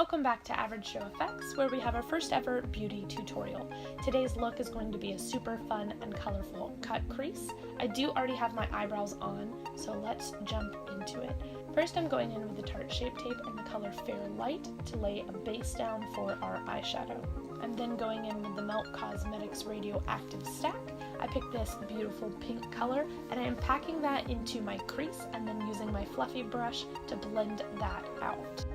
Welcome back to AvrgJoFX, where we have our first ever beauty tutorial. Today's look is going to be a super fun and colorful cut crease. I do already have my eyebrows on, so let's jump into it. First, I'm going in with the Tarte Shape Tape in the color Fair Light to lay a base down for our eyeshadow. I'm then going in with the Melt Cosmetics Radioactive stack. I picked this beautiful pink color, and I am packing that into my crease and then using my fluffy brush to blend that out.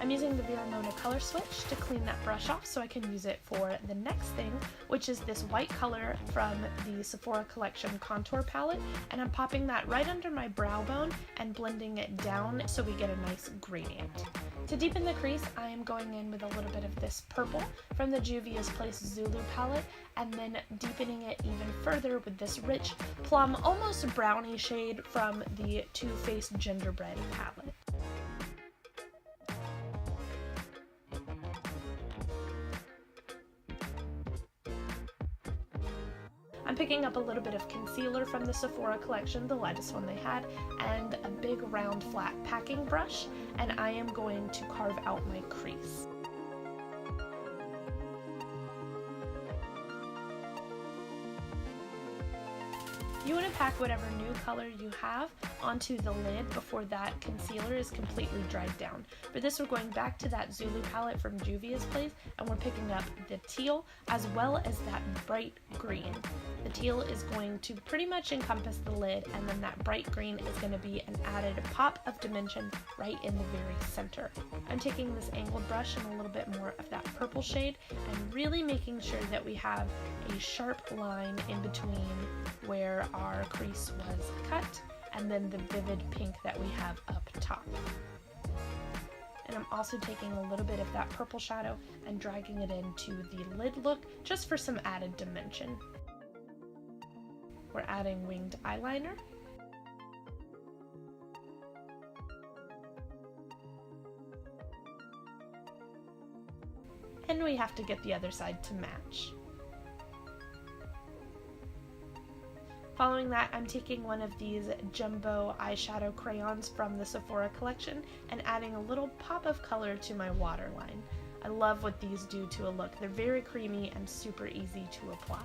I'm using the Mona color switch to clean that brush off so I can use it for the next thing, which is this white color from the Sephora Collection Contour Palette, and I'm popping that right under my brow bone and blending it down so we get a nice gradient. To deepen the crease, I am going in with a little bit of this purple from the Juvias Zulu palette, and then deepening it even further with this rich plum, almost brownie shade from the Too Faced Gingerbread palette. I'm picking up a little bit of concealer from the Sephora collection, the lightest one they had, and a big round flat packing brush, and I am going to carve out my crease. You want to pack whatever new color you have onto the lid before that concealer is completely dried down. For this, we're going back to that Zulu palette from Juvias Place, and we're picking up the teal as well as that bright green. The teal is going to pretty much encompass the lid, and then that bright green is going to be an added pop of dimension right in the very center. I'm taking this angled brush and a little bit more of that purple shade and really making sure that we have a sharp line in between where our crease was cut and then the vivid pink that we have up top. And I'm also taking a little bit of that purple shadow and dragging it into the lid look just for some added dimension. We're adding winged eyeliner. And we have to get the other side to match. Following that, I'm taking one of these jumbo eyeshadow crayons from the Sephora collection and adding a little pop of color to my waterline. I love what these do to a look. They're very creamy and super easy to apply.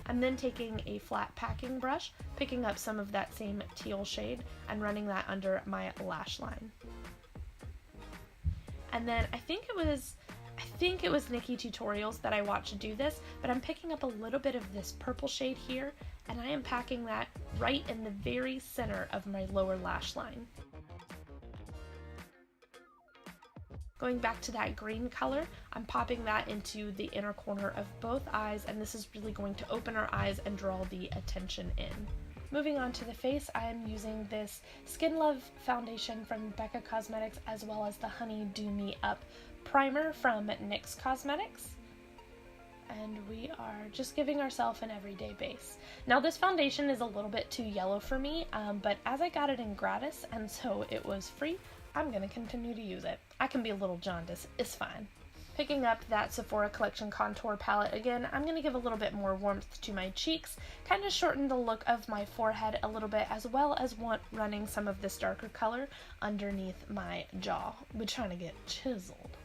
I'm then taking a flat packing brush, picking up some of that same teal shade and running that under my lash line. And then I think it was Nikki Tutorials that I watched do this, but I'm picking up a little bit of this purple shade here, and I am packing that right in the very center of my lower lash line. Going back to that green color, I'm popping that into the inner corner of both eyes, and this is really going to open our eyes and draw the attention in. Moving on to the face, I am using this Skin Love foundation from Becca Cosmetics as well as the Honey Do Me Up primer from NYX Cosmetics. And we are just giving ourselves an everyday base. Now this foundation is a little bit too yellow for me, but as I got it in gratis and so it was free, I'm going to continue to use it. I can be a little jaundiced, it's fine. Picking up that Sephora Collection Contour Palette again, I'm going to give a little bit more warmth to my cheeks, kind of shorten the look of my forehead a little bit, as well as running some of this darker color underneath my jaw. We're trying to get chiseled.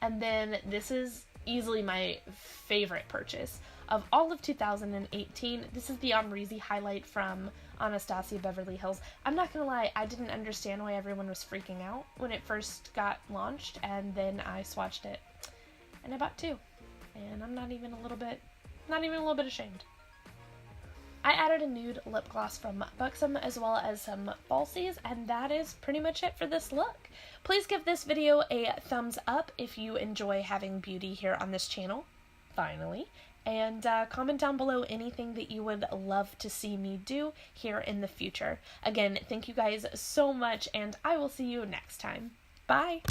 And then this is easily my favorite purchase of all of 2018. This is the Amrezy highlight from Anastasia Beverly Hills. I'm not gonna lie, I didn't understand why everyone was freaking out when it first got launched, and then I swatched it and I bought two, and I'm not even a little bit ashamed. I added a nude lip gloss from Buxom as well as some falsies, and that is pretty much it for this look. Please give this video a thumbs up if you enjoy having beauty here on this channel, finally, and comment down below anything that you would love to see me do here in the future. Again, thank you guys so much, and I will see you next time. Bye!